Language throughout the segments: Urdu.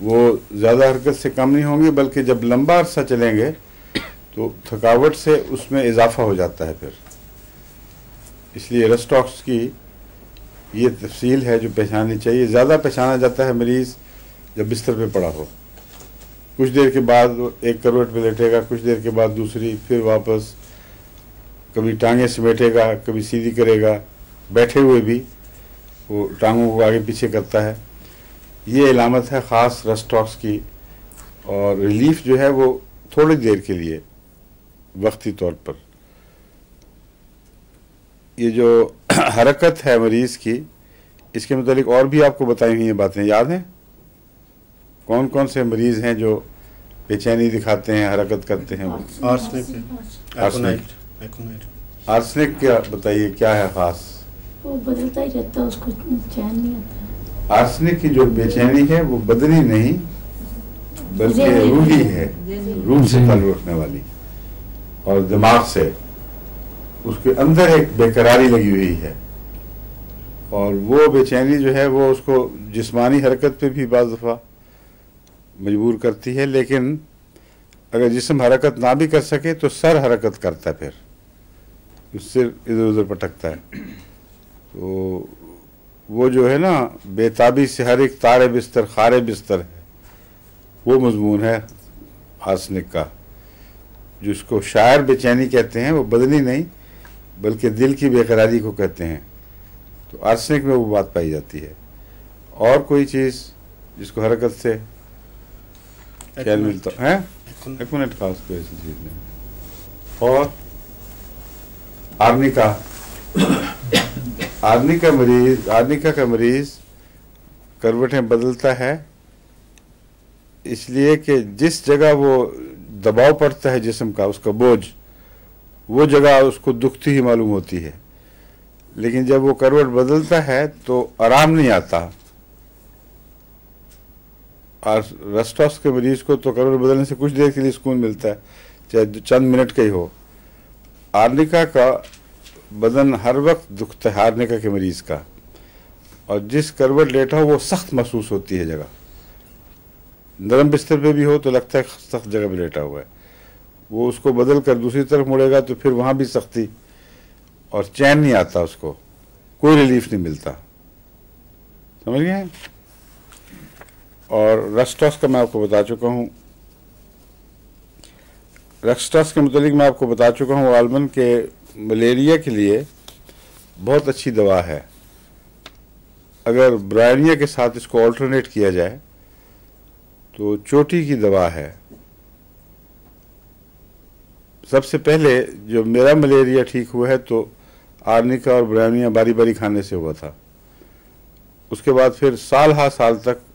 وہ زیادہ حرکت سے کم نہیں ہوں گے، بلکہ جب لمبا عرصہ چلیں گے تو تھکاوٹ سے اس میں اضافہ ہو جاتا ہے پھر. اس لیے رسٹ ٹاکس کی یہ تفصیل ہے جو پہچاننی چاہیے. زیادہ پہچانا جاتا ہے مریض جب بستر پہ پڑا ہو، کچھ دیر کے بعد ایک کروٹ پہ لیٹے گا، کچھ دیر کے بعد دوسری، پھر واپس کبھی ٹانگیں سمیٹے گا، کبھی سیدھی کرے گا، بیٹھے ہوئے بھی وہ ٹانگوں کو آگے پیچھے کرتا ہے. یہ علامت ہے خاص رسٹ ٹاکس کی. اور ریلیف جو ہے وہ تھوڑی دیر کے لیے وقتی طور پر. یہ جو حرکت ہے مریض کی، اس کے متعلق اور بھی آپ کو بتائی ہوئی ہیں باتیں یاد ہیں؟ کون کون سے مریض ہیں جو بے چینی دکھاتے ہیں، حرکت کرتے ہیں؟ آرسنک کیا بتائیے کیا ہے خاص؟ وہ بدلتا ہی رہتا ہے، اس کو چین نہیں آتا. آرسنک کی جو بے چینی ہے وہ بدنی نہیں بلکہ روحی ہے، روح سے تعلق رکھنے والی، اور دماغ سے. اس کے اندر ایک بے قراری لگی ہوئی ہے، اور وہ بے چینی جو ہے وہ اس کو جسمانی حرکت پہ بھی بعض دفعہ مجبور کرتی ہے. لیکن اگر جسم حرکت نہ بھی کر سکے تو سر حرکت کرتا ہے، پھر اس سے ادھر ادھر پٹکتا ہے. تو وہ جو ہے نا بے تابی سے ہر ایک تارے بستر خارے بستر ہے، وہ مضمون ہے آرسنک کا. جس کو شاعر بے چینی کہتے ہیں، وہ بدنی نہیں بلکہ دل کی بے قراری کو کہتے ہیں. تو آرسنک میں وہ بات پائی جاتی ہے. اور کوئی چیز جس کو حرکت سے خیال ملتا ہے؟ ایک منٹ خاص کوئی ایسی چیز نہیں. اور آرنیکا کا مریض کروٹیں بدلتا ہے اس لیے کہ جس جگہ وہ دباؤ پڑتا ہے جسم کا، اس کا بوجھ، وہ جگہ اس کو دکھتی ہی معلوم ہوتی ہے. لیکن جب وہ کروٹ بدلتا ہے تو آرام نہیں آتا. اور رسٹ ٹاکس کے مریض کو تو کروٹ بدلنے سے کچھ دیر کے لیے سکون ملتا ہے، چاہے چند منٹ کا ہی ہو. آرنیکا کا بدن ہر وقت دکھتا ہے، آرنیکا کے مریض کا. اور جس کروٹ لیٹا ہو وہ سخت محسوس ہوتی ہے جگہ. نرم بستر پہ بھی ہو تو لگتا ہے سخت جگہ پہ لیٹا ہوا ہے. وہ اس کو بدل کر دوسری طرف مڑے گا تو پھر وہاں بھی سختی، اور چین نہیں آتا، اس کو کوئی ریلیف نہیں ملتا. سمجھ گئے؟ اور رسٹ ٹاکس کا میں آپ کو بتا چکا ہوں. رسٹ ٹاکس کے متعلق میں آپ کو بتا چکا ہوں غالباً کہ ملیریا کے لیے بہت اچھی دوا ہے. اگر برائنیا کے ساتھ اس کو آلٹرنیٹ کیا جائے تو چوٹی کی دوا ہے. سب سے پہلے جو میرا ملیریا ٹھیک ہوا ہے تو آرنیکا اور برائنیا باری باری کھانے سے ہوا تھا. اس کے بعد پھر سال ہا سال تک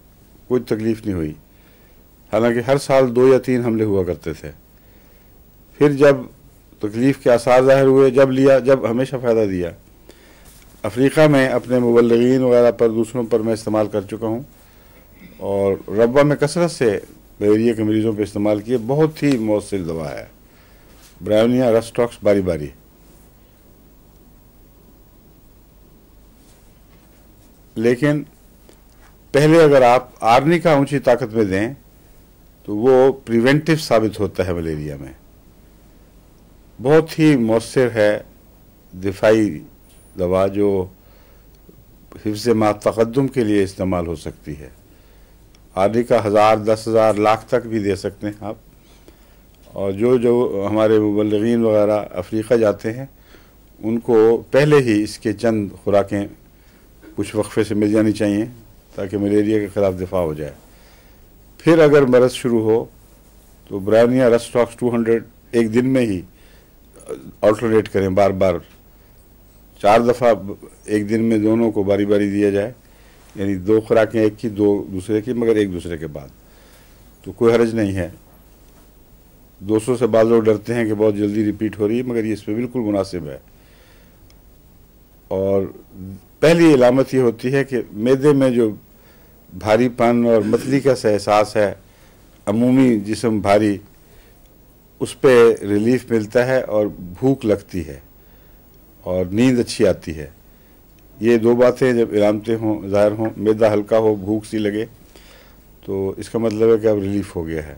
کوئی تکلیف نہیں ہوئی، حالانکہ ہر سال 2 یا 3 حملے ہوا کرتے تھے. پھر جب تکلیف کے آثار ظاہر ہوئے، جب ہمیشہ فائدہ دیا. افریقہ میں اپنے مبلغین وغیرہ پر، دوسروں پر میں استعمال کر چکا ہوں، اور ربوہ میں کثرت سے ملیریا کے مریضوں پہ استعمال کیے. بہت ہی مؤثر دوا ہے برائنیا رسٹ ٹاکس باری باری. لیکن پہلے اگر آپ آرنیکا اونچی طاقت میں دیں تو وہ پریونٹیو ثابت ہوتا ہے ملیریا میں. بہت ہی مؤثر ہے دفاعی دوا جو حفظ ما تقدم کے لیے استعمال ہو سکتی ہے. آرنیکا 1000 10,000 لاکھ تک بھی دے سکتے ہیں آپ. اور جو ہمارے مبلغین وغیرہ افریقہ جاتے ہیں ان کو پہلے ہی اس کے چند خوراکیں کچھ وقفے سے مل جانی چاہیے تاکہ ملیریا کے خلاف دفاع ہو جائے. پھر اگر مرض شروع ہو تو برائنیا رسٹ ٹاکس 200 ایک دن میں ہی آلٹرنیٹ کریں، بار بار 4 دفعہ ایک دن میں دونوں کو باری باری دیا جائے. یعنی 2 خوراکیں، ایک کی 2 دوسرے کی، مگر ایک دوسرے کے بعد. تو کوئی حرج نہیں ہے. 200 سے بعض لوگ ڈرتے ہیں کہ بہت جلدی ریپیٹ ہو رہی ہے، مگر یہ اس پہ بالکل مناسب ہے. اور پہلی علامت یہ ہوتی ہے کہ معدے میں جو بھاری پن اور متلی کا سا احساس ہے، عمومی جسم بھاری، اس پہ ریلیف ملتا ہے اور بھوک لگتی ہے اور نیند اچھی آتی ہے. یہ 2 باتیں جب علامتیں ہوں ظاہر ہوں، معدہ ہلکا ہو، بھوک سی لگے، تو اس کا مطلب ہے کہ اب ریلیف ہو گیا ہے.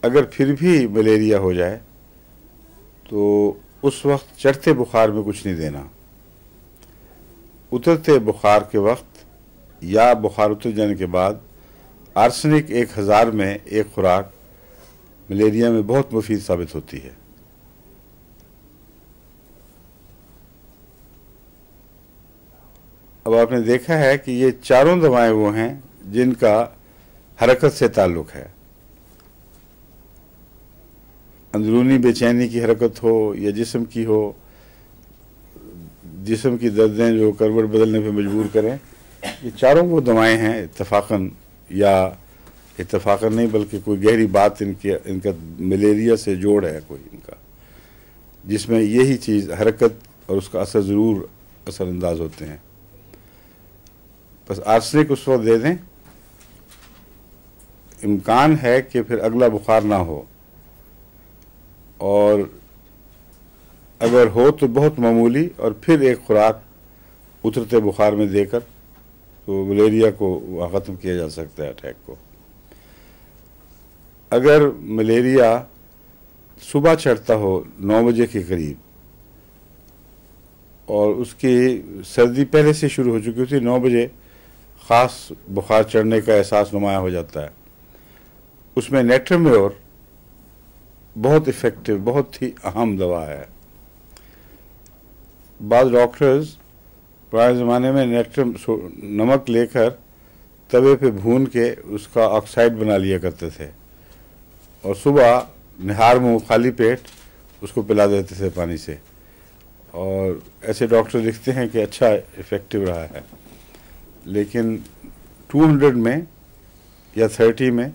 اگر پھر بھی ملیریا ہو جائے تو اس وقت چڑھتے بخار میں کچھ نہیں دینا. اترتے بخار کے وقت یا بخار اتر جانے کے بعد آرسنک 1000 میں ایک خوراک ملیریا میں بہت مفید ثابت ہوتی ہے. اب آپ نے دیکھا ہے کہ یہ چاروں دوائیں وہ ہیں جن کا حرکت سے تعلق ہے. اندرونی بے چینی کی حرکت ہو یا جسم کی ہو، جسم کی دردیں جو کروٹ بدلنے پہ مجبور کریں، یہ چاروں وہ دوائیں ہیں اتفاقاً یا اتفاقاً نہیں بلکہ کوئی گہری بات ان کا ملیریا سے جوڑ ہے کوئی ان کا، جس میں یہی چیز حرکت اور اس کا اثر ضرور اثر انداز ہوتے ہیں. بس آرسنک اس وقت دے دیں، امکان ہے کہ پھر اگلا بخار نہ ہو، اور اگر ہو تو بہت معمولی، اور پھر ایک خوراک اترتے بخار میں دے کر تو ملیریا کو ختم کیا جا سکتا ہے اٹیک کو. اگر ملیریا صبح چڑھتا ہو 9 بجے کے قریب اور اس کی سردی پہلے سے شروع ہو چکی ہوتی، 9 بجے خاص بخار چڑھنے کا احساس نمایاں ہو جاتا ہے، اس میں نیٹرمیور بہت افیکٹو، بہت ہی اہم دوا ہے. بعض ڈاکٹرز پرانے زمانے میں نمک لے کر توے پہ بھون کے اس کا آکسائڈ بنا لیا کرتے تھے اور صبح نہار منہ خالی پیٹ اس کو پلا دیتے تھے پانی سے، اور ایسے ڈاکٹر لکھتے ہیں کہ اچھا افیکٹو رہا ہے. لیکن 200 میں یا 30 میں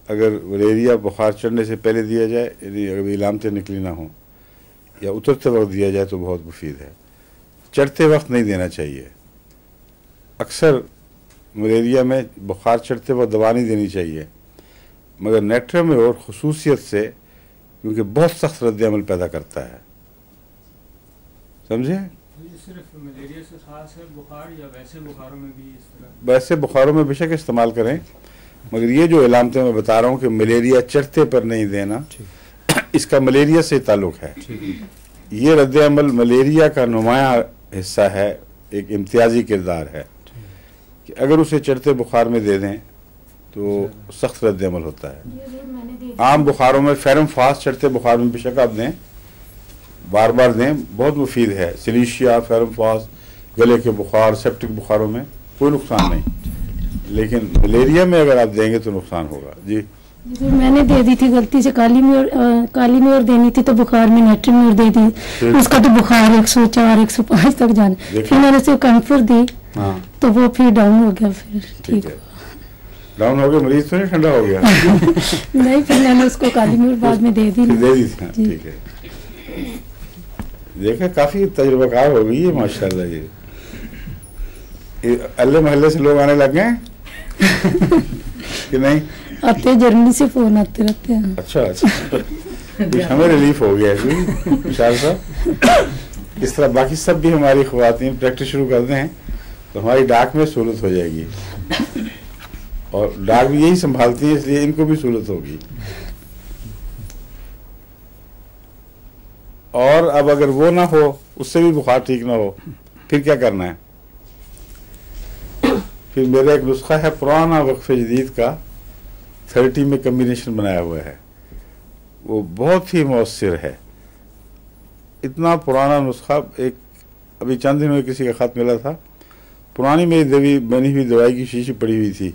اگر ملیریا بخار چڑھنے سے پہلے دیا جائے، یعنی اگر علامتیں نکلی نہ ہوں، یا اترتے وقت دیا جائے تو بہت مفید ہے. چڑھتے وقت نہیں دینا چاہیے. اکثر ملیریا میں بخار چڑھتے وقت دوا نہیں دینی چاہیے، مگر نیٹرمیور خصوصیت سے کیونکہ بہت سخت رد عمل پیدا کرتا ہے. سمجھے؟ صرف ملیریا سے خاص ہے بخار یا ویسے بخاروں میں بھی اس طرح؟ ویسے بخاروں میں بے شک استعمال کریں، مگر یہ جو علامتیں میں بتا رہا ہوں کہ ملیریا چڑھتے پر نہیں دینا، اس کا ملیریا سے تعلق ہے. یہ رد عمل ملیریا کا نمایاں حصہ ہے، ایک امتیازی کردار ہے کہ اگر اسے چڑھتے بخار میں دے دیں تو سخت رد عمل ہوتا ہے. عام بخاروں میں فیرم فاسٹ چڑھتے بخار میں بے شک آپ دیں، بار بار دیں، بہت مفید ہے. سلیشیا، فیرم فاسٹ، گلے کے بخار، سیپٹک بخاروں میں کوئی نقصان نہیں، لیکن ملیریا میں اگر آپ دیں گے تو نقصان ہوگا. جی میں نے دے دی تھی غلطی سے کالی میور دینی تھی تو بخار میں نیٹرمیور دے دی، اس کا تو بخار 104 105 تک جانا. پھر میں نے اسے کمفر دی تو وہ پھر ڈاؤن ہو گیا. پھر ٹھیک ہے، ڈاؤن ہو گیا، مریض تو نہیں ٹھنڈا ہو گیا؟ نہیں، پھر میں نے اس کو کالی میور بعد میں دے دی. ٹھیک ہے. دیکھیں کافی تجربہ کار ہو گئی ہے ماشاءاللہ. یہ اللہ محلے سے لوگ آنے لگ گئے کہ نہیں؟ آتے جرمنی سے فون آتے رہتے ہیں. اچھا ہمیں ریلیف ہو گیا وشال صاحب. اس طرح باقی سب بھی ہماری خواتین پریکٹس شروع کر دیں تو ہماری ڈاک میں سہولت ہو جائے گی، اور ڈاک بھی یہی سنبھالتی ہیں، اس لیے ان کو بھی سہولت ہوگی. اور اب اگر وہ نہ ہو، اس سے بھی بخار ٹھیک نہ ہو، پھر کیا کرنا ہے؟ پھر میرا ایک نسخہ ہے پرانا وقف جدید کا، 30 میں کمبینیشن بنایا ہوا ہے، وہ بہت ہی مؤثر ہے. اتنا پرانا نسخہ، ایک ابھی چند دن میں کسی کا خط ملا تھا، پرانی میری بنی ہوئی دوائی کی شیشی پڑی ہوئی تھی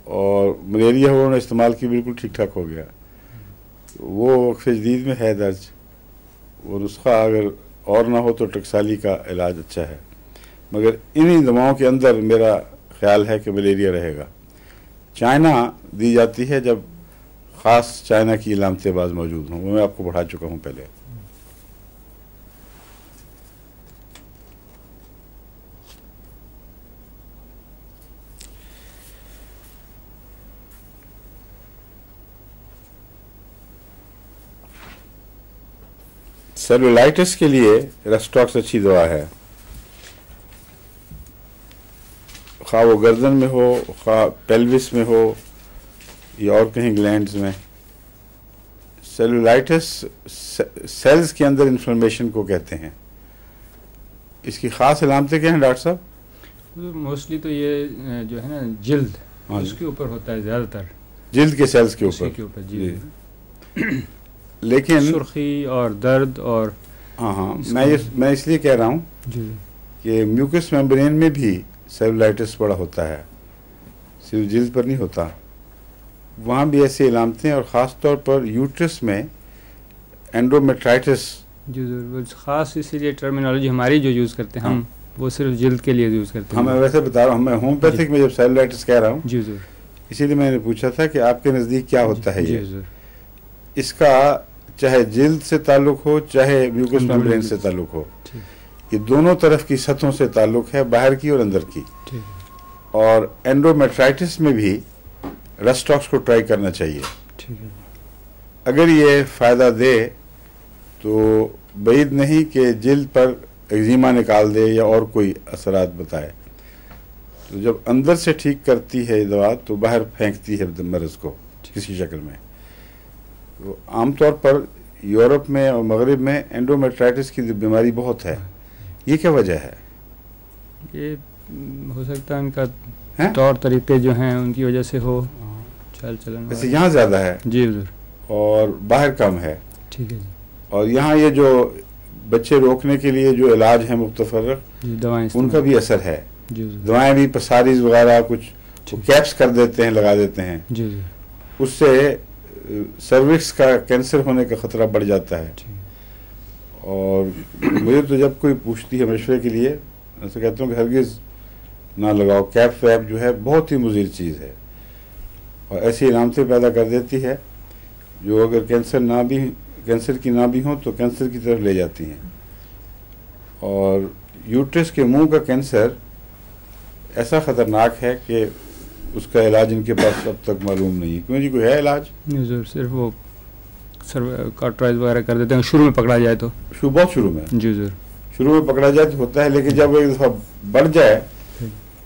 اور ملیریا انہوں نے استعمال کی، بالکل ٹھیک ٹھاک ہو گیا. وہ وقف جدید میں ہے درج. وہ نسخہ اگر اور نہ ہو تو ٹکسالی کا علاج اچھا ہے، مگر انہی دواؤں کے اندر میرا خیال ہے کہ ملیریا رہے گا. چائنا دی جاتی ہے جب خاص چائنا کی علامتیں بعض موجود ہوں، وہ میں آپ کو پڑھا چکا ہوں پہلے. سیلولائٹس کے لیے ریسٹاکس اچھی دوا ہے. خواہ وہ گردن میں ہو، خواہ پیلوس میں ہو یا اور کہیں گلینڈز میں، سیلولائٹس سیلز کے اندر انفلمیشن کو کہتے ہیں. اس کی خاص علامتیں کیا ہیں ڈاکٹر صاحب؟ موسٹلی تو یہ جو ہے نا جلد، اس کے اوپر ہوتا ہے زیادہ تر، جلد کے سیلز کے اوپر. جی لیکن سرخی اور درد اور ہاں میں اس لیے کہہ رہا ہوں جی کہ میوکس میمبرین میں بھی سیلولائٹس بڑا ہوتا ہے، صرف جلد پر نہیں ہوتا. وہاں بھی ایسی علامتیں، اور خاص طور پر یوٹرس میں اینڈومیٹرائٹس. جی ضرور، خاص اسی لیے ٹرمینالوجی ہماری جو یوز کرتے ہیں ہم وہ صرف جلد کے لیے یوز کرتے ہیں. میں ویسے بتا رہا ہوں، میں ہومیوپیتھک میں جب سیلولائٹس کہہ رہا ہوں جی ضرور، اسی لیے میں نے پوچھا تھا کہ آپ کے نزدیک کیا ہوتا ہے. جی یہ ضرور، اس کا چاہے جلد سے تعلق ہو چاہے میوکس میمبرین سے تعلق ہو، یہ دونوں طرف کی سطحوں سے تعلق ہے، باہر کی اور اندر کی. اور اینڈومیٹرائٹس میں بھی رسٹاکس کو ٹرائی کرنا چاہیے. اگر یہ فائدہ دے تو بعید نہیں کہ جلد پر ایگزیما نکال دے یا اور کوئی اثرات بتائے. تو جب اندر سے ٹھیک کرتی ہے دوا تو باہر پھینکتی ہے مرض کو کسی شکل میں. تو عام طور پر یورپ میں اور مغرب میں اینڈومیٹرائٹس کی بیماری بہت ہے. یہ کیا وجہ ہے؟ یہ ہو سکتا ہے ان کا طور طریقے جو ہیں ان کی وجہ سے ہو، چال چلن. ویسے یہاں زیادہ ہے جی ضرور، اور باہر کم ہے. ٹھیک ہے جی. اور یہاں یہ جو بچے روکنے کے لیے جو علاج ہیں متفرق، دوائیں ان کا بھی اثر ہے. جی دوائیں بھی پساریز وغیرہ کچھ کیپس کر دیتے ہیں، لگا دیتے ہیں. جی جی، اس سے سروکس کا کینسر ہونے کا خطرہ بڑھ جاتا ہے. اور مجھے تو جب کوئی پوچھتی ہے مشورے کے لیے، ایسے کہتا ہوں کہ ہرگز نہ لگاؤ. کیپ ویپ جو ہے بہت ہی مضر چیز ہے اور ایسی علامتیں پیدا کر دیتی ہے جو اگر کینسر کی نہ بھی ہوں تو کینسر کی طرف لے جاتی ہیں. اور یوٹرس کے منہ کا کینسر ایسا خطرناک ہے کہ اس کا علاج ان کے پاس اب تک معلوم نہیں ہے. کیوں جی، کوئی ہے علاج؟ نہیں ضرور، صرف وہ کارٹرائز وغیرہ کر دیتے ہیں شروع میں پکڑا جائے تو. بہت شروع میں جی ضرور، شروع میں پکڑا جائے تو ہوتا ہے، لیکن جب ایک دفعہ بڑھ جائے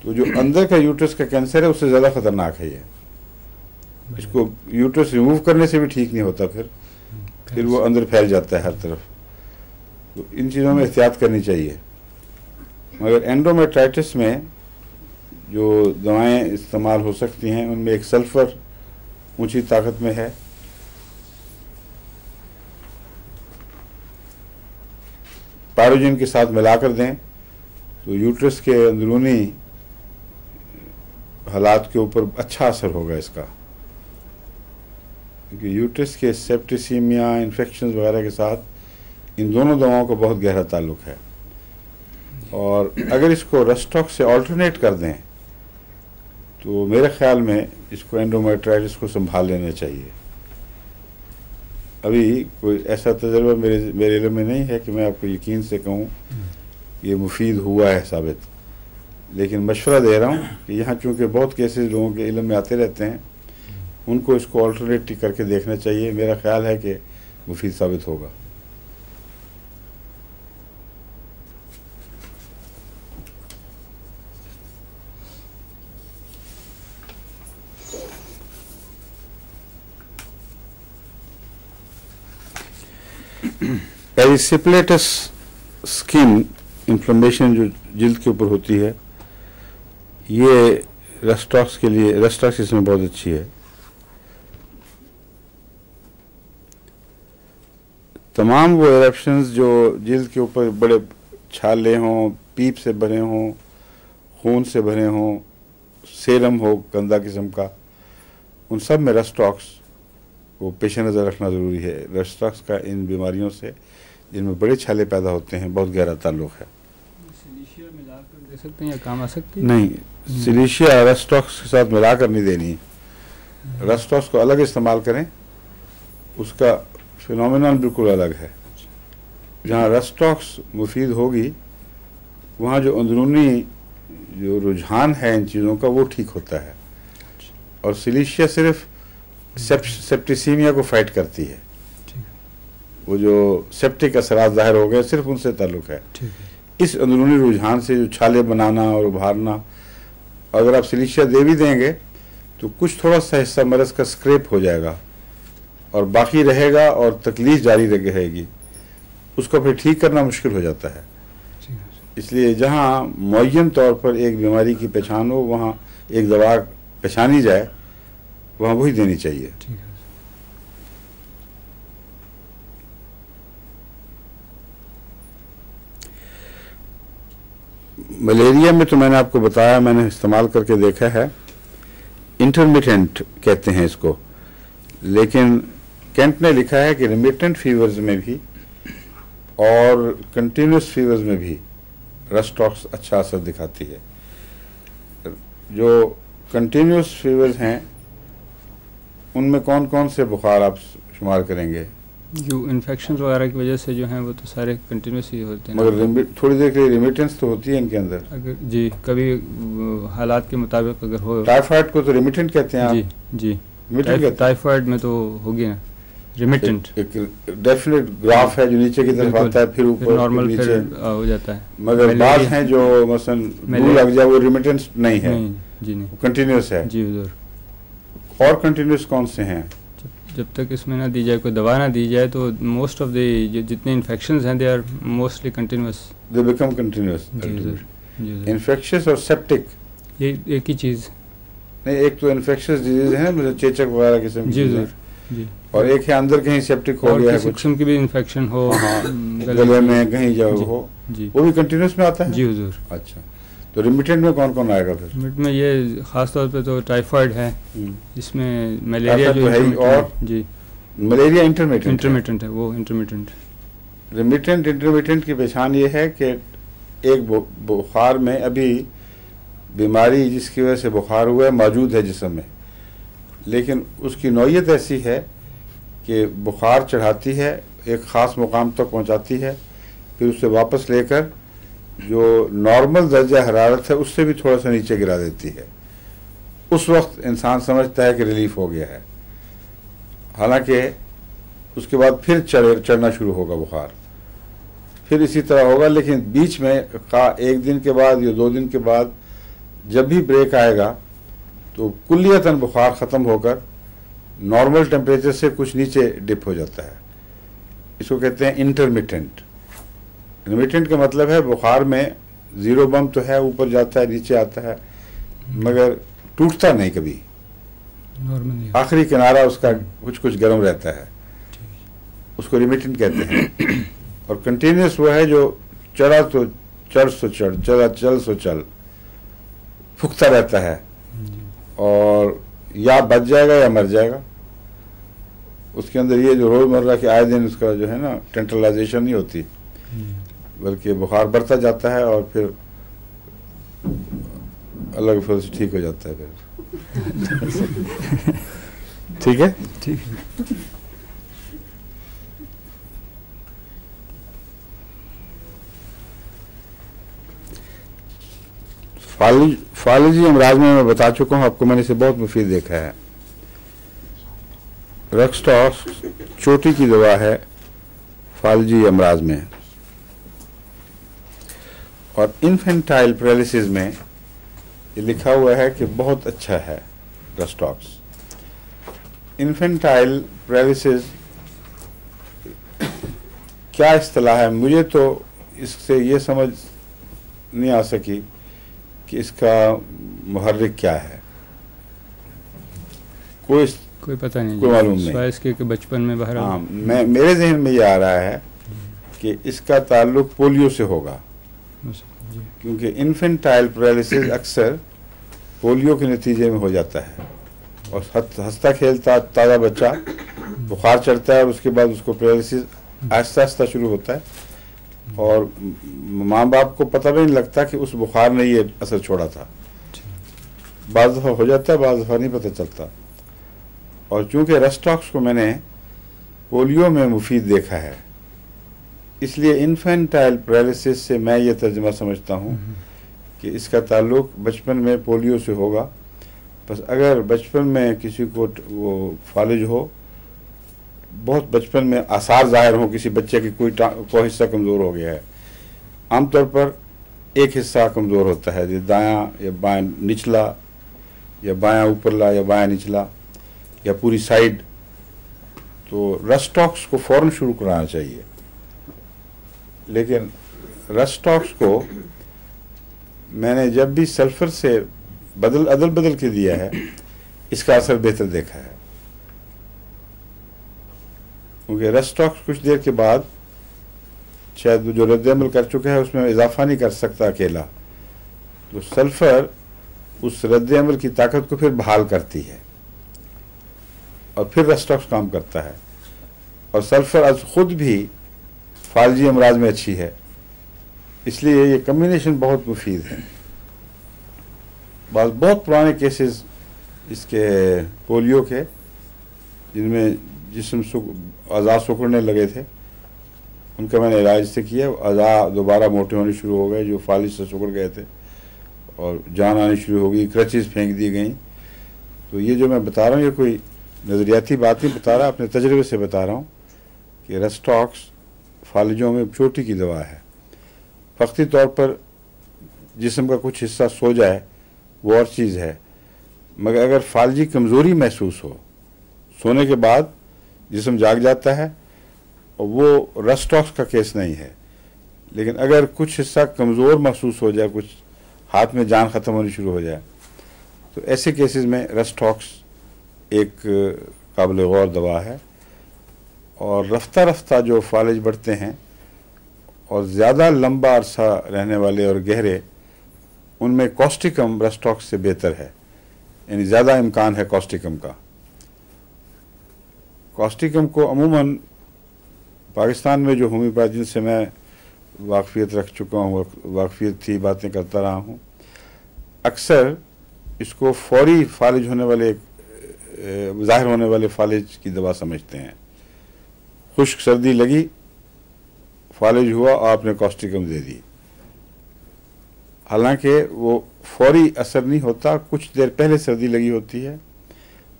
تو جو اندر کا یوٹرس کا کینسر ہے اس سے زیادہ خطرناک ہے. یہ اس کو یوٹرس ریموو کرنے سے بھی ٹھیک نہیں ہوتا، پھر وہ اندر پھیل جاتا ہے ہر طرف. تو ان چیزوں میں احتیاط کرنی چاہیے. مگر اینڈومیٹرائٹس میں جو دوائیں استعمال ہو سکتی ہیں ان میں ایک سلفر اونچی طاقت میں ہے. پائروجن کے ساتھ ملا کر دیں تو یوٹرس کے اندرونی حالات کے اوپر اچھا اثر ہوگا اس کا، کیونکہ یوٹرس کے سیپٹیسیمیا انفیکشنز وغیرہ کے ساتھ ان دونوں دواؤں کا بہت گہرا تعلق ہے. اور اگر اس کو رسٹاکس سے آلٹرنیٹ کر دیں تو میرے خیال میں اس کو اینڈومیٹرائٹس کو سنبھال لینا چاہیے. ابھی کوئی ایسا تجربہ میرے علم میں نہیں ہے کہ میں آپ کو یقین سے کہوں یہ مفید ہوا ہے ثابت، لیکن مشورہ دے رہا ہوں کہ یہاں چونکہ بہت کیسز لوگوں کے علم میں آتے رہتے ہیں، ان کو اس کو آلٹرنیٹ کر کے دیکھنا چاہیے. میرا خیال ہے کہ مفید ثابت ہوگا. ایریسپلیٹس اسکن انفلمیشن جو جلد کے اوپر ہوتی ہے، یہ رسٹاکس کے لیے رسٹاکس اس میں بہت اچھی ہے. تمام وہ ایرپشنز جو جلد کے اوپر بڑے چھالے ہوں، پیپ سے بھرے ہوں، خون سے بھرے ہوں، سیرم ہو گندا قسم کا، ان سب میں رسٹاکس کو پیش نظر رکھنا ضروری ہے. رسٹاکس کا ان بیماریوں سے جن میں بڑے چھالے پیدا ہوتے ہیں بہت گہرا تعلق ہے. سلیشیا ملا کر دے سکتے ہیں یا کام آ سکتی؟ نہیں، سلیشیا رسٹاکس کے ساتھ ملا کر نہیں دینی. رسٹاکس کو الگ استعمال کریں، اس کا فینومینن بالکل الگ ہے. جہاں رسٹاکس مفید ہوگی وہاں جو اندرونی جو رجحان ہے ان چیزوں کا وہ ٹھیک ہوتا ہے. اور سلیشیا صرف سیپٹیسیمیا کو فائٹ کرتی ہے. وہ جو سیپٹک اثرات ظاہر ہو گئے صرف ان سے تعلق ہے. اس اندرونی رجحان سے جو چھالے بنانا اور ابھارنا اگر آپ سلیشیا دے بھی دیں گے تو کچھ تھوڑا سا حصہ مرض کا اسکریپ ہو جائے گا اور باقی رہے گا اور تکلیف جاری رہے گی، اس کو پھر ٹھیک کرنا مشکل ہو جاتا ہے. اس لیے جہاں معین طور پر ایک بیماری کی پہچان ہو وہاں ایک دوا پہچانی جائے وہاں وہی دینی چاہیے. ملیریا میں تو میں نے آپ کو بتایا، میں نے استعمال کر کے دیکھا ہے، انٹرمیٹنٹ کہتے ہیں اس کو، لیکن کینٹ نے لکھا ہے کہ ریمیٹنٹ فیورز میں بھی اور کنٹینیوس فیورز میں بھی رسٹاکس اچھا اثر دکھاتی ہے. جو کنٹینیوس فیورز ہیں ان میں کون کون سے بخار آپ شمار کریں گے؟ جو انفیکشن وغیرہ کی وجہ سے جو ہیں وہ تو سارے کنٹینیوس ہی ہوتے ہیں، مگر تھوڑی دیر کے لیے ریمیٹنس تو ہوتی ہے ان کے اندر. اگر جی کبھی حالات کے مطابق اگر ہو. ٹائیفائڈ کو تو ریمیٹنٹ کہتے ہیں آپ؟ جی ٹائیفائڈ میں تو ہوگی نا ریمیٹنٹ، ایک ڈیفینیٹ گراف ہے جو نیچے کی طرف آتا ہے پھر اوپر نارمل نیچے ہو جاتا ہے. مگر بعض ہیں جو مثلا بو لگ جائے وہ ریمیٹنس نہیں ہے، جی نہیں کنٹینیوس ہے. جی حضور. اور کنٹینیوس کون سے ہیں؟ جب تک اس میں نہ دی جائے، کوئی دوا نہ دی جائے تو موسٹ آف دی جتنے انفیکشنز ہیں they are mostly continuous, they become continuous. Infectious اور سیپٹک یہ ایک ہی چیز نہیں، ایک تو انفیکشس ڈیزیز ہے نا چیچک وغیرہ قسم جی کی، جی، اور ایک ہے اندر کہیں سیپٹک ہو گیا ہے کچھ قسم کی بھی انفیکشن ہو گلے میں کہیں جاؤ ہو، جی وہ بھی کنٹینیوس میں آتا ہے. جی حضور. اچھا، تو ریمیٹنٹ میں کون کون آئے گا پھر؟ ریمیٹنٹ میں یہ خاص طور پہ تو ٹائیفائڈ ہے، اس میں ملیریا جو ہے، اور جی ملیریا انٹرمیٹنٹ ہے، وہ انٹرمیٹنٹ. ریمیٹنٹ انٹرمیٹنٹ کی پہچان یہ ہے کہ ایک بخار میں ابھی بیماری جس کی وجہ سے بخار ہوا ہے موجود ہے جسم میں، لیکن اس کی نوعیت ایسی ہے کہ بخار چڑھاتی ہے، ایک خاص مقام تک پہنچاتی ہے، پھر اسے واپس لے کر جو نارمل درجہ حرارت ہے اس سے بھی تھوڑا سا نیچے گرا دیتی ہے. اس وقت انسان سمجھتا ہے کہ ریلیف ہو گیا ہے، حالانکہ اس کے بعد پھر چڑھنا شروع ہوگا بخار، پھر اسی طرح ہوگا. لیکن بیچ میں ایک دن کے بعد یا 2 دن کے بعد جب بھی بریک آئے گا تو کلیتاً بخار ختم ہو کر نارمل ٹیمپریچر سے کچھ نیچے ڈپ ہو جاتا ہے. اس کو کہتے ہیں انٹرمیٹنٹ. ریمیٹنٹ کا مطلب ہے بخار میں زیرو بم تو ہے، اوپر جاتا ہے نیچے آتا ہے مگر ٹوٹتا نہیں کبھی، آخری کنارہ اس کا کچھ گرم رہتا ہے، اس کو ریمیٹنٹ کہتے ہیں. اور کنٹینیوس وہ ہے جو چڑھا تو چڑھ سو چڑھ، چل سو چل، پھکتا رہتا ہے اور یا بچ جائے گا یا مر جائے گا. اس کے اندر یہ جو روزمرہ کے آئے دن اس کا جو ہے نا ٹینٹرلائزیشن نہیں ہوتی، بلکہ بخار بڑھتا جاتا ہے اور پھر اللہ کے فضل سے ٹھیک ہو جاتا ہے پھر. ٹھیک ہے. فالجی امراض میں بتا چکا ہوں آپ کو، میں نے اسے بہت مفید دیکھا ہے. رکسٹاکس چوٹی کی دوا ہے فالجی امراض میں. اور انفینٹائل پیرالیسس میں یہ لکھا ہوا ہے کہ بہت اچھا ہے رسٹاکس. انفینٹائل پیرالیسس کیا اصطلاح ہے؟ مجھے تو اس سے یہ سمجھ نہیں آ سکی کہ اس کا محرک کیا ہے. کوئی پتہ نہیں، کوئی معلوم نہیں. اس کے بچپن میں باہر میرے ذہن میں یہ آ رہا ہے کہ اس کا تعلق پولیو سے ہوگا، کیونکہ انفینٹائل پیرالیسس اکثر پولیو کے نتیجے میں ہو جاتا ہے. اور ہنستا کھیلتا تازہ بچہ بخار چڑھتا ہے اور اس کے بعد اس کو پیرالیسس آہستہ آہستہ شروع ہوتا ہے اور ماں باپ کو پتہ بھی نہیں لگتا کہ اس بخار نے یہ اثر چھوڑا تھا. بعض دفعہ ہو جاتا ہے، بعض دفعہ نہیں پتہ چلتا. اور چونکہ رسٹاکس کو میں نے پولیو میں مفید دیکھا ہے، اس لیے انفینٹائل پیرالیسس سے میں یہ ترجمہ سمجھتا ہوں کہ اس کا تعلق بچپن میں پولیو سے ہوگا. بس اگر بچپن میں کسی کو وہ فالج ہو، بہت بچپن میں آثار ظاہر ہوں کسی بچے کی کوئی حصہ کمزور ہو گیا ہے، عام طور پر ایک حصہ کمزور ہوتا ہے، جو دایاں یا بائیں نچلا یا بایاں اوپرلا یا بایاں نچلا یا پوری سائڈ، تو رسٹاکس کو فوراً شروع کرانا چاہیے. لیکن رسٹاکس کو میں نے جب بھی سلفر سے عدل بدل کے دیا ہے اس کا اثر بہتر دیکھا ہے، کیونکہ رسٹاکس کچھ دیر کے بعد شاید جو رد عمل کر چکا ہے اس میں اضافہ نہیں کر سکتا اکیلا، تو سلفر اس رد عمل کی طاقت کو پھر بحال کرتی ہے اور پھر رسٹاکس کام کرتا ہے. اور سلفر از خود بھی فالجی امراض میں اچھی ہے، اس لیے یہ کمبینیشن بہت مفید ہے. بہت پرانے کیسز اس کے پولیو کے، جن میں جسم اعضاء سکڑنے لگے تھے، ان کا میں نے علاج سے کیا، اعضاء دوبارہ موٹے ہونے شروع ہو گئے جو فالج سے سکڑ گئے تھے، اور جان آنی شروع ہو گئی، کرچز پھینک دی گئیں. تو یہ جو میں بتا رہا ہوں یہ کوئی نظریاتی بات نہیں بتا رہا، اپنے تجربے سے بتا رہا ہوں کہ رسٹاکس فالجوں میں چوٹی کی دوا ہے. وقتی طور پر جسم کا کچھ حصہ سو جائے وہ اور چیز ہے، مگر اگر فالجی کمزوری محسوس ہو، سونے کے بعد جسم جاگ جاتا ہے، اور وہ رسٹاکس کا کیس نہیں ہے. لیکن اگر کچھ حصہ کمزور محسوس ہو جائے، کچھ ہاتھ میں جان ختم ہونی شروع ہو جائے، تو ایسے کیسز میں رسٹاکس ایک قابل غور دوا ہے. اور رفتہ رفتہ جو فالج بڑھتے ہیں اور زیادہ لمبا عرصہ رہنے والے اور گہرے، ان میں کوسٹیکم رسٹاکس سے بہتر ہے، یعنی زیادہ امکان ہے کوسٹیکم کا. کوسٹیکم کو عموماً پاکستان میں جو ہومیوپیتھ جن سے میں واقفیت رکھ چکا ہوں، واقفیت تھی، باتیں کرتا رہا ہوں، اکثر اس کو فوری فالج ہونے والے ظاہر ہونے والے فالج کی دوا سمجھتے ہیں. خشک سردی لگی، فالج ہوا اور آپ نے کوسٹیکم دے دی، حالانکہ وہ فوری اثر نہیں ہوتا، کچھ دیر پہلے سردی لگی ہوتی ہے،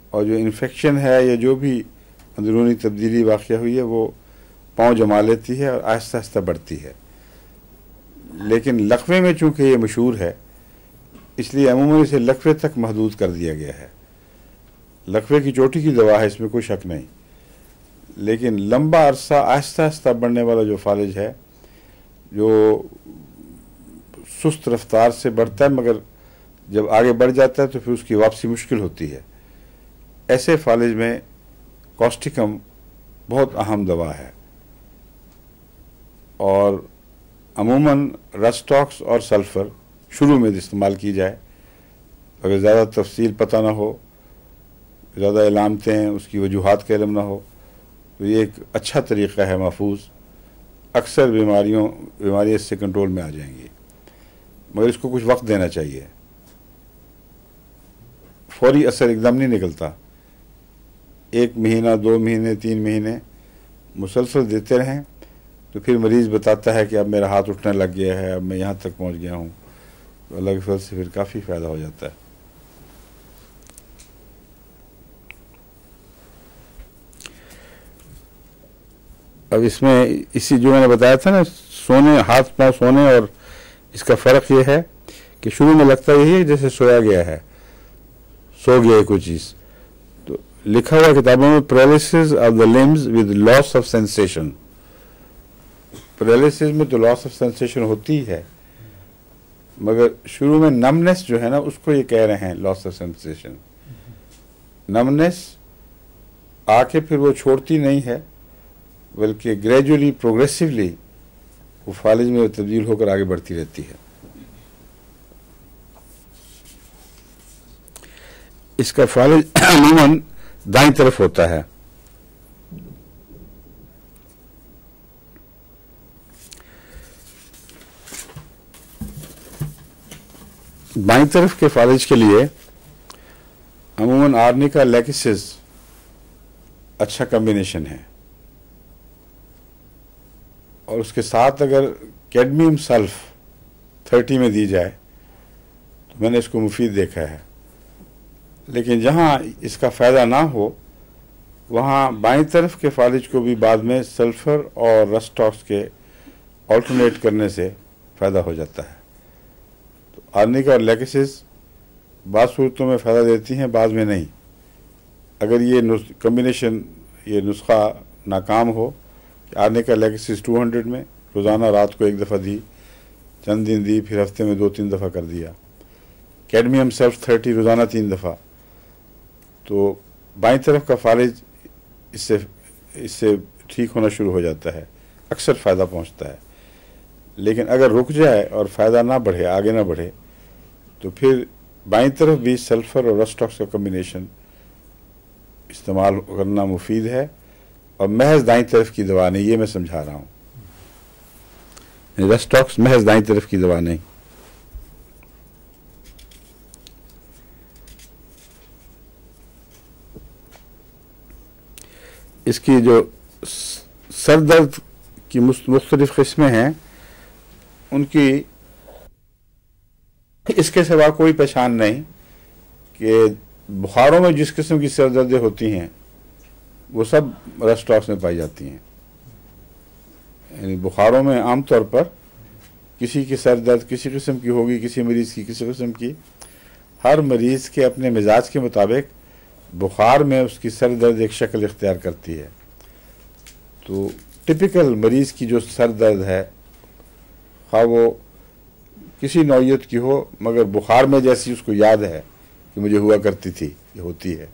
اور جو انفیکشن ہے یا جو بھی اندرونی تبدیلی واقع ہوئی ہے وہ پاؤں جما لیتی ہے اور آہستہ آہستہ بڑھتی ہے. لیکن لقوے میں چونکہ یہ مشہور ہے، اس لیے عموماً اسے لقوے تک محدود کر دیا گیا ہے. لقوے کی چوٹی کی دوا ہے، اس میں کوئی شک نہیں، لیکن لمبا عرصہ آہستہ آہستہ بڑھنے والا جو فالج ہے، جو سست رفتار سے بڑھتا ہے مگر جب آگے بڑھ جاتا ہے تو پھر اس کی واپسی مشکل ہوتی ہے، ایسے فالج میں کوسٹیکم بہت اہم دوا ہے. اور عموماً رسٹاکس اور سلفر شروع میں استعمال کی جائے. اگر زیادہ تفصیل پتہ نہ ہو، زیادہ علامتیں اس کی وجوہات کا علم نہ ہو، تو یہ ایک اچھا طریقہ ہے محفوظ. اکثر بیماریاں اس سے کنٹرول میں آ جائیں گی، مگر اس کو کچھ وقت دینا چاہیے. فوری اثر ایک دم نہیں نکلتا، 1 مہینہ 2 مہینے 3 مہینے مسلسل دیتے رہیں تو پھر مریض بتاتا ہے کہ اب میرا ہاتھ اٹھنے لگ گیا ہے، اب میں یہاں تک پہنچ گیا ہوں، تو اللہ کے فضل سے پھر کافی فائدہ ہو جاتا ہے. اب اس میں اسی جو میں نے بتایا تھا نا، سونے، ہاتھ پاؤں سونے، اور اس کا فرق یہ ہے کہ شروع میں لگتا یہی ہے جیسے سویا گیا ہے، سو گیا ہے کوئی چیز. تو لکھا ہوا کتابوں میں paralysis of the limbs with loss of sensation. Paralysis میں تو لاس آف سینسیشن ہوتی ہے، مگر شروع میں نمنس جو ہے نا، اس کو یہ کہہ رہے ہیں لاس آف سینسیشن. نمنس آ کے پھر وہ چھوڑتی نہیں ہے، بلکہ گریجولی پروگریسولی وہ فالج میں تبدیل ہو کر آگے بڑھتی رہتی ہے. اس کا فالج عموماً دائیں طرف ہوتا ہے. بائیں طرف کے فالج کے لیے عموماً آرنیکا لیکسس اچھا کمبینیشن ہے، اور اس کے ساتھ اگر کیڈمیم سلف 30 میں دی جائے تو میں نے اس کو مفید دیکھا ہے. لیکن جہاں اس کا فائدہ نہ ہو وہاں بائیں طرف کے فالج کو بھی بعد میں سلفر اور رسٹاکس کے آلٹرنیٹ کرنے سے فائدہ ہو جاتا ہے. آرنیکا اور لیکسس بعض صورتوں میں فائدہ دیتی ہیں، بعض میں نہیں. اگر یہ کمبینیشن، یہ نسخہ ناکام ہو کہ آرنیکا لیکسس 200 میں روزانہ رات کو 1 دفعہ دی، چند دن دی، پھر ہفتے میں 2-3 دفعہ کر دیا، کیڈمیم سلف 30 روزانہ 3 دفعہ، تو بائیں طرف کا فالج اس سے ٹھیک ہونا شروع ہو جاتا ہے، اکثر فائدہ پہنچتا ہے. لیکن اگر رک جائے اور فائدہ نہ بڑھے، آگے نہ بڑھے، تو پھر بائیں طرف بھی سلفر اور رسٹاکس کا کمبینیشن استعمال کرنا مفید ہے، اور محض دائیں طرف کی دوا نہیں، یہ میں سمجھا رہا ہوں. رسٹاکس محض دائیں طرف کی دوا نہیں. اس کی جو سر درد کی مختلف قسمیں ہیں، ان کی اس کے سوا کوئی پہچان نہیں کہ بخاروں میں جس قسم کی سر دردیں ہوتی ہیں وہ سب رسٹاکس میں پائی جاتی ہیں. یعنی بخاروں میں عام طور پر کسی کی سر درد کسی قسم کی ہوگی، کسی مریض کی کسی قسم کی. ہر مریض کے اپنے مزاج کے مطابق بخار میں اس کی سر درد ایک شکل اختیار کرتی ہے. تو ٹپیکل مریض کی جو سر درد ہے، خواہ وہ کسی نوعیت کی ہو، مگر بخار میں جیسی اس کو یاد ہے کہ مجھے ہوا کرتی تھی، یہ ہوتی ہے،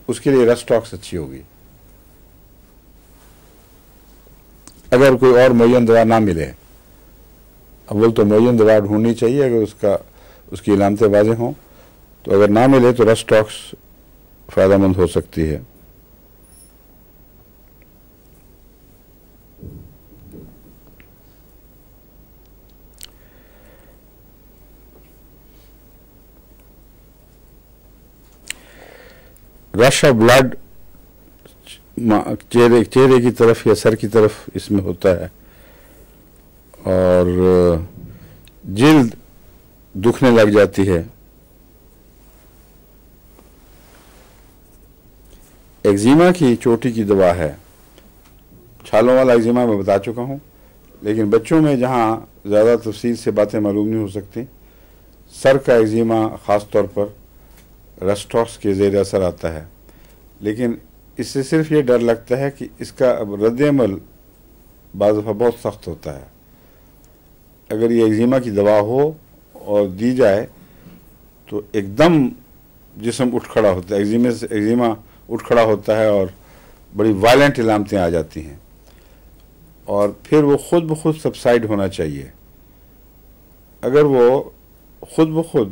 اس کے لیے رسٹاکس اچھی ہوگی. اگر کوئی اور معین دوا نہ ملے، اول تو معین دوا ڈھونڈنی چاہیے اگر اس کی علامتیں واضح ہوں، تو اگر نہ ملے تو رسٹاکس فائدہ مند ہو سکتی ہے. رش آف بلڈ چہرے کی طرف یا سر کی طرف اس میں ہوتا ہے، اور جلد دکھنے لگ جاتی ہے. ایگزیما کی چوٹی کی دوا ہے. چھالوں والا ایگزیما میں بتا چکا ہوں، لیکن بچوں میں جہاں زیادہ تفصیل سے باتیں معلوم نہیں ہو سکتی، سر کا ایگزیما خاص طور پر رسٹاکس کے زیر اثر آتا ہے. لیکن اس سے صرف یہ ڈر لگتا ہے کہ اس کا رد عمل بعض دفعہ بہت سخت ہوتا ہے. اگر یہ ایگزیما کی دوا ہو اور دی جائے تو ایک دم جسم اٹھ کھڑا ہوتا ہے، ایگزیما اٹھ کھڑا ہوتا ہے اور بڑی وائلنٹ علامتیں آ جاتی ہیں، اور پھر وہ خود بخود سبسائڈ ہونا چاہیے. اگر وہ خود بخود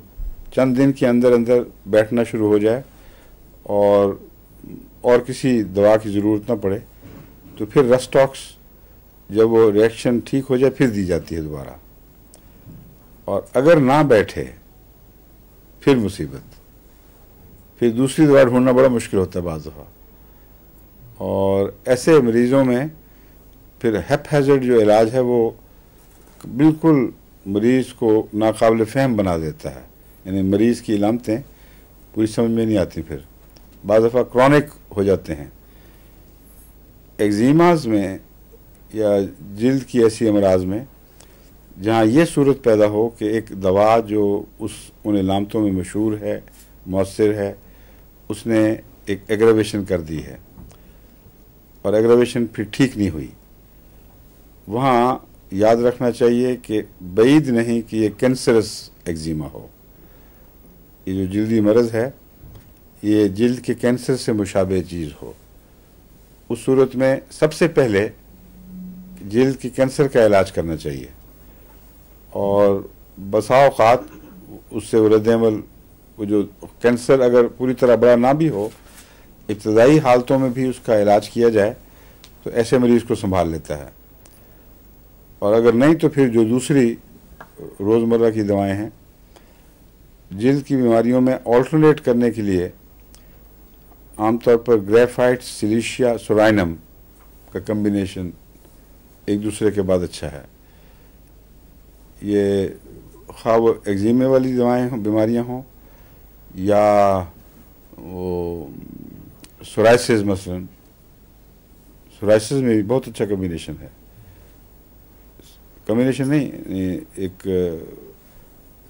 چند دن کے اندر بیٹھنا شروع ہو جائے اور کسی دوا کی ضرورت نہ پڑے، تو پھر رسٹاکس جب وہ ریئیکشن ٹھیک ہو جائے پھر دی جاتی ہے دوبارہ. اور اگر نہ بیٹھے پھر مصیبت، پھر دوسری دوا ڈھونڈنا بڑا مشکل ہوتا ہے بعض دفعہ. اور ایسے مریضوں میں پھر ہیپ ہیزرڈ جو علاج ہے وہ بالکل مریض کو ناقابل فہم بنا دیتا ہے. یعنی مریض کی علامتیں پوری سمجھ میں نہیں آتی، پھر بعض دفعہ کرونک ہو جاتے ہیں. ایگزیماز میں یا جلد کی ایسی امراض میں جہاں یہ صورت پیدا ہو کہ ایک دوا جو ان علامتوں میں مشہور ہے، مؤثر ہے، اس نے ایک ایگریویشن کر دی ہے اور ایگریویشن پھر ٹھیک نہیں ہوئی، وہاں یاد رکھنا چاہیے کہ بعید نہیں کہ یہ کینسرس ایگزیما ہو. یہ جو جلدی مرض ہے یہ جلد کے کینسر سے مشابہ چیز ہو. اس صورت میں سب سے پہلے جلد کے کینسر کا علاج کرنا چاہیے، اور بسا اوقات اس سے رد عمل، وہ جو کینسر اگر پوری طرح بڑا نہ بھی ہو، ابتدائی حالتوں میں بھی اس کا علاج کیا جائے تو ایسے مریض کو سنبھال لیتا ہے. اور اگر نہیں تو پھر جو دوسری روزمرہ کی دوائیں ہیں جلد کی بیماریوں میں آلٹرنیٹ کرنے کے لیے، عام طور پر گریفائٹ، سلیشیا، سورائنم کا کمبینیشن ایک دوسرے کے بعد اچھا ہے. یہ خواہ وہ ایگزیمے والی دوائیں بیماریاں ہوں یا وہ سورائسس، مثلا سورائسس میں بھی بہت اچھا کمبینیشن ہے. کمبینیشن نہیں، ایک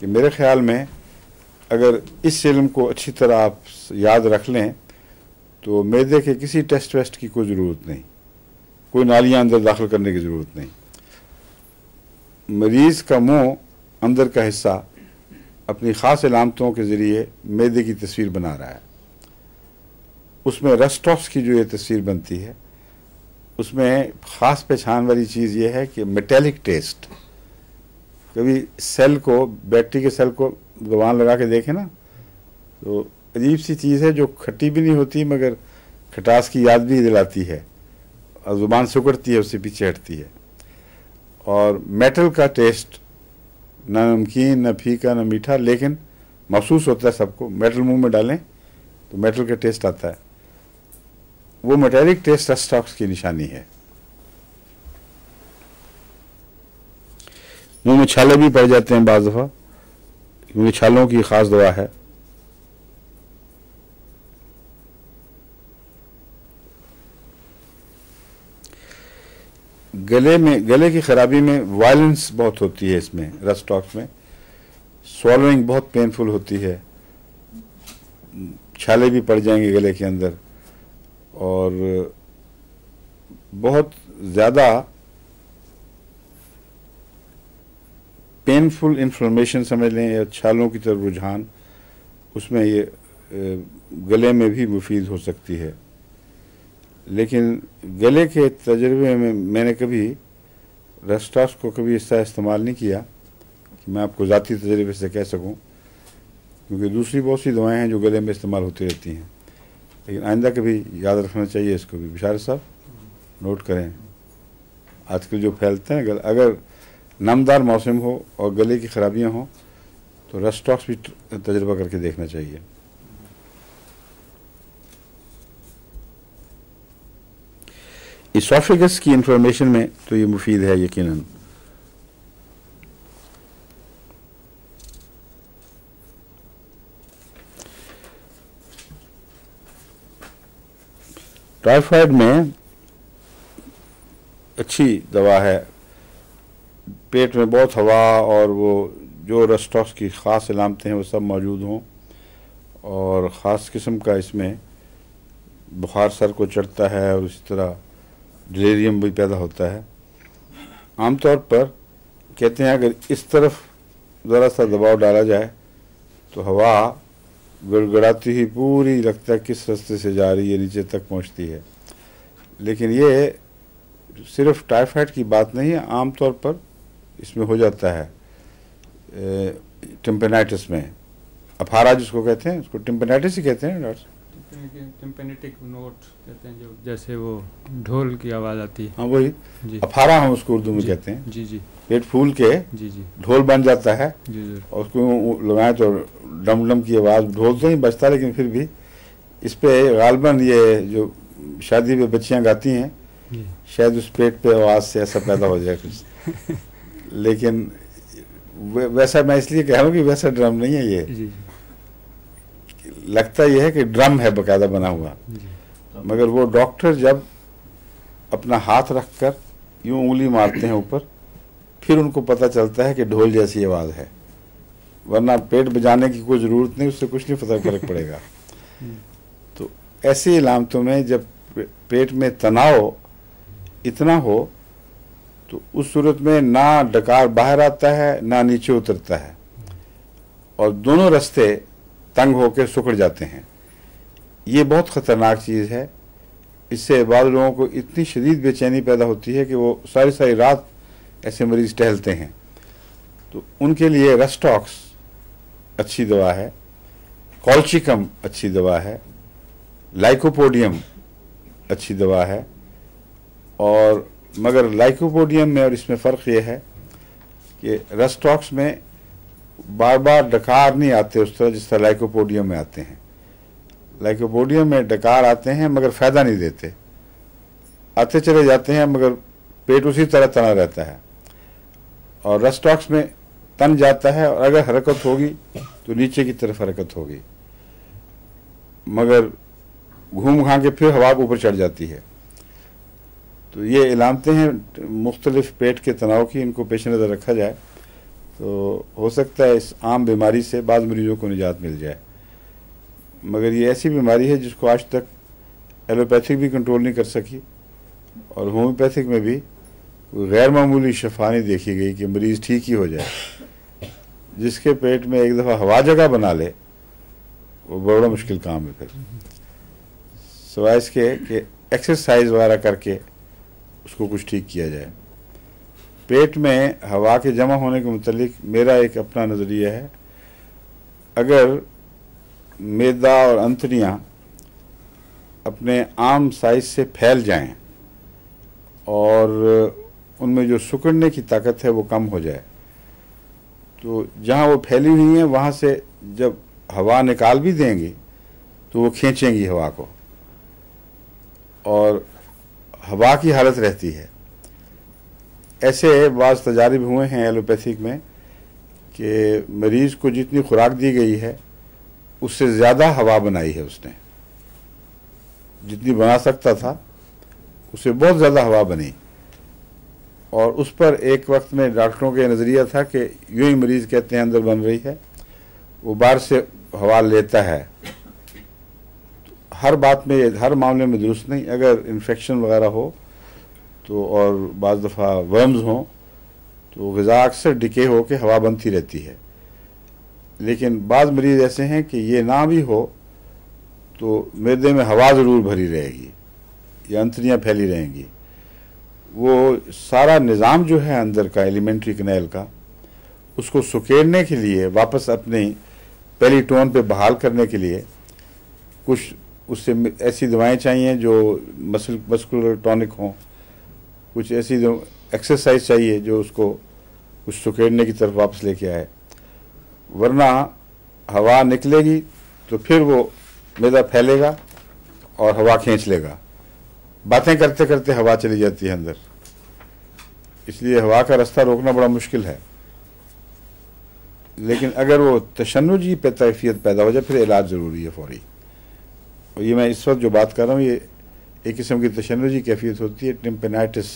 کہ میرے خیال میں اگر اس علم کو اچھی طرح آپ یاد رکھ لیں تو معدے کے کسی ٹیسٹ ویسٹ کی کوئی ضرورت نہیں، کوئی نالیاں اندر داخل کرنے کی ضرورت نہیں. مریض کا منہ اندر کا حصہ اپنی خاص علامتوں کے ذریعے معدے کی تصویر بنا رہا ہے. اس میں رسٹاکس کی جو یہ تصویر بنتی ہے اس میں خاص پہچان والی چیز یہ ہے کہ میٹیلک ٹیسٹ. کبھی سیل کو، بیٹری کے سیل کو زبان لگا کے دیکھیں نا تو عجیب سی چیز ہے جو کھٹی بھی نہیں ہوتی مگر کھٹاس کی یاد بھی دلاتی ہے اور زبان سکڑتی ہے، اس سے پیچھے ہٹتی ہے. اور میٹل کا ٹیسٹ نہ نمکین، نہ پھیکا، نہ میٹھا، لیکن محسوس ہوتا ہے سب کو. میٹل منہ میں ڈالیں تو میٹل کا ٹیسٹ آتا ہے. وہ میٹیلک ٹیسٹ رسٹاکس کی نشانی ہے. منہ میں چھالے بھی پڑ جاتے ہیں بعض دفعہ، کیونکہ چھالوں کی خاص دوا ہے. گلے کی خرابی میں وائلنس بہت ہوتی ہے. اس میں رسٹاکس میں سوالوئنگ بہت پینفل ہوتی ہے، چھالے بھی پڑ جائیں گے گلے کے اندر، اور بہت زیادہ پینفل انفلمیشن سمجھ لیں یا چھالوں کی طرف رجحان، اس میں یہ گلے میں بھی مفید ہو سکتی ہے. لیکن گلے کے تجربے میں میں نے کبھی رسٹاکس کو کبھی اس طرح استعمال نہیں کیا کہ میں آپ کو ذاتی تجربے سے کہہ سکوں، کیونکہ دوسری بہت سی دوائیں ہیں جو گلے میں استعمال ہوتی رہتی ہیں. لیکن آئندہ کبھی یاد رکھنا چاہیے اس کو بھی. بشارت صاحب نوٹ کریں، آج کل جو پھیلتے ہیں اگر نمدار موسم ہو اور گلے کی خرابیاں ہوں تو رسٹاکس بھی تجربہ کر کے دیکھنا چاہیے. اسوفیگس کی انفارمیشن میں تو یہ مفید ہے یقیناً. ٹائیفائڈ میں اچھی دوا ہے. پیٹ میں بہت ہوا اور وہ جو رسٹاکس کی خاص علامتیں ہیں وہ سب موجود ہوں، اور خاص قسم کا اس میں بخار سر کو چڑھتا ہے اور اسی طرح ڈلیریم بھی پیدا ہوتا ہے. عام طور پر کہتے ہیں اگر اس طرف ذرا سا دباؤ ڈالا جائے تو ہوا گڑگڑاتی ہی پوری لگتا ہے کس راستے سے جا رہی ہے، نیچے تک پہنچتی ہے. لیکن یہ صرف ٹائیفائڈ کی بات نہیں ہے، عام طور پر اس میں ہو جاتا ہے. ٹمپینائٹس میں اپھارا جس کو کہتے ہیں، اس کو ٹمپینائٹس ہی کہتے ہیں ڈاکٹر. ٹمپینیٹک نوٹ کہتے ہیں، جو جیسے وہ ڈھول کی آواز آتی ہے. ہاں وہی اپھارا ہم اس کو اردو میں کہتے ہیں. جی جی پیٹ پھول کے ڈھول بن جاتا ہے، اور اس کو لگائیں تو ڈم ڈم کی آواز، ڈھول تو نہیں بجتا لیکن پھر بھی اس پہ غالباً یہ جو شادی پہ بچیاں گاتی ہیں شاید اس پیٹ پہ آواز سے ایسا پیدا ہو جائے کچھ. لیکن ویسا میں اس لیے کہہ رہا ہوں کہ ویسا ڈرم نہیں ہے، یہ لگتا یہ ہے کہ ڈرم ہے باقاعدہ بنا ہوا. مگر وہ ڈاکٹر جب اپنا ہاتھ رکھ کر یوں انگلی مارتے ہیں اوپر، پھر ان کو پتہ چلتا ہے کہ ڈھول جیسی آواز ہے، ورنہ پیٹ بجانے کی کوئی ضرورت نہیں، اس سے کچھ نہیں فرق پڑے گا. تو ایسی علامتوں میں جب پیٹ میں تناؤ اتنا ہو تو اس صورت میں نہ ڈکار باہر آتا ہے نہ نیچے اترتا ہے، اور دونوں رستے تنگ ہو کے سکڑ جاتے ہیں. یہ بہت خطرناک چیز ہے. اس سے بعض لوگوں کو اتنی شدید بے چینی پیدا ہوتی ہے کہ وہ ساری ساری رات ایسے مریض ٹہلتے ہیں. تو ان کے لیے رسٹاکس اچھی دوا ہے، کولچیکم اچھی دوا ہے، لائکوپوڈیم اچھی دوا ہے. اور مگر لائکوپوڈیم میں اور اس میں فرق یہ ہے کہ رسٹاکس میں بار بار ڈکار نہیں آتے اس طرح جس طرح لائکوپوڈیم میں آتے ہیں. لائکوپوڈیم میں ڈکار آتے ہیں مگر فائدہ نہیں دیتے، آتے چلے جاتے ہیں مگر پیٹ اسی طرح تنا رہتا ہے. اور رسٹاکس میں تن جاتا ہے اور اگر حرکت ہوگی تو نیچے کی طرف حرکت ہوگی، مگر گھوم گھا کے پھر ہوا اوپر چڑھ جاتی ہے. تو یہ علامتیں ہیں مختلف پیٹ کے تناؤ کی، ان کو پیش نظر رکھا جائے تو ہو سکتا ہے اس عام بیماری سے بعض مریضوں کو نجات مل جائے، مگر یہ ایسی بیماری ہے جس کو آج تک ایلوپیتھک بھی کنٹرول نہیں کر سکی، اور ہومیوپیتھک میں بھی غیر معمولی شفا نہیں دیکھی گئی کہ مریض ٹھیک ہی ہو جائے۔ جس کے پیٹ میں ایک دفعہ ہوا جگہ بنا لے وہ بڑا مشکل کام ہے، پھر سوائے اس کے کہ ایکسرسائز وغیرہ کر کے اس کو کچھ ٹھیک کیا جائے۔ پیٹ میں ہوا کے جمع ہونے کے متعلق میرا ایک اپنا نظریہ ہے، اگر معدہ اور انتڑیاں اپنے عام سائز سے پھیل جائیں اور ان میں جو سکڑنے کی طاقت ہے وہ کم ہو جائے، تو جہاں وہ پھیلی ہوئی ہیں وہاں سے جب ہوا نکال بھی دیں گی تو وہ کھینچیں گی ہوا کو، اور ہوا کی حالت رہتی ہے۔ ایسے بعض تجارب ہوئے ہیں ایلوپیتھک میں کہ مریض کو جتنی خوراک دی گئی ہے اس سے زیادہ ہوا بنائی ہے، اس نے جتنی بنا سکتا تھا اس سے بہت زیادہ ہوا بنی، اور اس پر ایک وقت میں ڈاکٹروں کا نظریہ تھا کہ یوں ہی مریض کہتے ہیں اندر بن رہی ہے، وہ باہر سے ہوا لیتا ہے۔ ہر بات میں، ہر معاملے میں درست نہیں، اگر انفیکشن وغیرہ ہو تو اور بعض دفعہ ورمز ہوں تو غذا اکثر ڈکے ہو کے ہوا بنتی رہتی ہے، لیکن بعض مریض ایسے ہیں کہ یہ نہ بھی ہو تو معدے میں ہوا ضرور بھری رہے گی یا انتڑیاں پھیلی رہیں گی۔ وہ سارا نظام جو ہے اندر کا ایلیمنٹری کنیل کا، اس کو سکیڑنے کے لیے، واپس اپنی پہلی ٹون پہ بحال کرنے کے لیے کچھ اس سے ایسی دوائیں چاہیے جو مسکولر ٹونک ہوں، کچھ ایسی ایکسرسائز چاہیے جو اس کو کچھ سکیڑنے کی طرف واپس لے کے آئے، ورنہ ہوا نکلے گی تو پھر وہ معدہ پھیلے گا اور ہوا کھینچ لے گا، باتیں کرتے کرتے ہوا چلی جاتی ہے اندر، اس لیے ہوا کا راستہ روکنا بڑا مشکل ہے۔ لیکن اگر وہ تشنجی پہ کیفیت پیدا ہو جائے پھر علاج ضروری ہے فوری، اور یہ میں اس وقت جو بات کر رہا ہوں یہ ایک قسم کی تشنجی کیفیت ہوتی ہے، ٹمپینائٹس،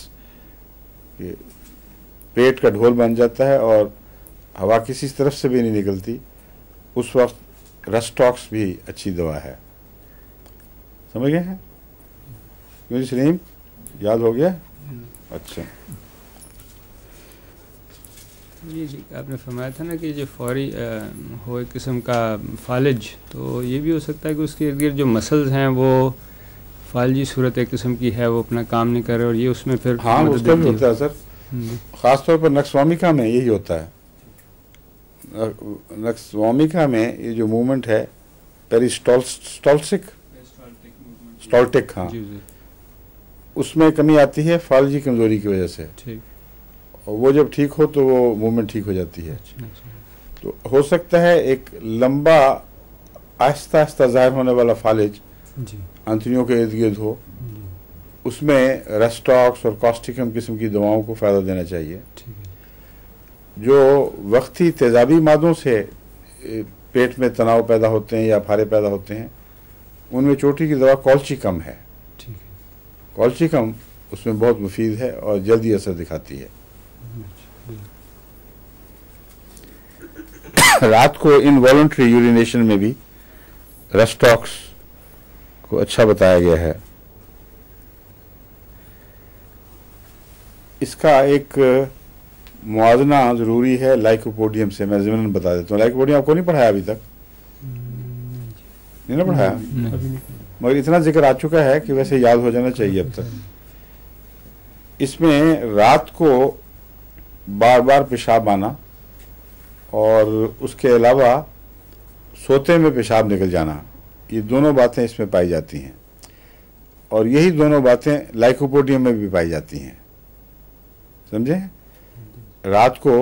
پیٹ کا ڈھول بن جاتا ہے اور ہوا کسی طرف سے بھی نہیں نکلتی، اس وقت رسٹاکس بھی اچھی دوا ہے۔ سمجھ گئے ہیں؟ کیوں جی سلیم یاد ہو گیا؟ اچھا جی آپ نے فرمایا تھا نا کہ جو فوری ہو ایک قسم کا فالج، تو یہ بھی ہو سکتا ہے کہ اس کے ارد گرد جو مسلز ہیں وہ فالجی صورت ایک قسم کی ہے، وہ اپنا کام نہیں کر رہے، اور یہ اس میں پھر ہاں اس کا بھی ہوتا ہے سر، خاص طور پر نکسوامیکا میں یہی ہوتا ہے۔ نکسوامیکا میں یہ جو موومنٹ ہے سٹالٹک، ہاں اس میں کمی آتی ہے فالجی کمزوری کی وجہ سے، اور وہ جب ٹھیک ہو تو وہ موومنٹ ٹھیک ہو جاتی ہے۔ تو ہو سکتا ہے ایک لمبا آہستہ آہستہ ظاہر ہونے والا فالج انتڑیوں کے ارد گرد ہو، اس میں ریسٹاکس اور کاسٹیکم قسم کی دواؤں کو فائدہ دینا چاہیے۔ جو وقتی تیزابی مادوں سے پیٹ میں تناؤ پیدا ہوتے ہیں یا پھارے پیدا ہوتے ہیں، ان میں چوٹی کی دوا کولچیکم ہے، کولچیکم اس میں بہت مفید ہے اور جلدی اثر دکھاتی ہے۔ رات کو انوالنٹری یورینیشن میں بھی ریسٹاکس کو اچھا بتایا گیا ہے۔ اس کا ایک موازنہ ضروری ہے لائکوپوڈیم سے، میں ضمن بتا دیتا ہوں۔ لائکوپوڈیم آپ کو نہیں پڑھایا ابھی تک؟ نہیں نا پڑھایا، مگر اتنا ذکر آ چکا ہے کہ ویسے یاد ہو جانا چاہیے اب تک۔ اس میں رات کو بار بار پیشاب آنا اور اس کے علاوہ سوتے میں پیشاب نکل جانا، یہ دونوں باتیں اس میں پائی جاتی ہیں، اور یہی دونوں باتیں لائکوپوڈیم میں بھی پائی جاتی ہیں، سمجھے؟ رات کو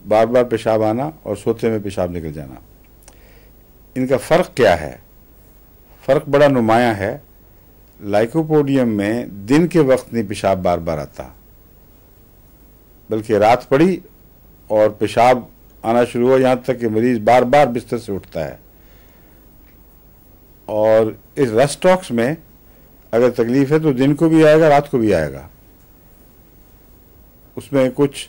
بار بار پیشاب آنا اور سوتے میں پیشاب نکل جانا، ان کا فرق کیا ہے؟ فرق بڑا نمایاں ہے۔ لائکوپوڈیم میں دن کے وقت نہیں پیشاب بار بار آتا، بلکہ رات پڑی اور پیشاب آنا شروع ہو، یہاں تک کہ مریض بار بار بستر سے اٹھتا ہے۔ اور اس ریسٹاکس میں اگر تکلیف ہے تو دن کو بھی آئے گا، رات کو بھی آئے گا۔ اس میں کچھ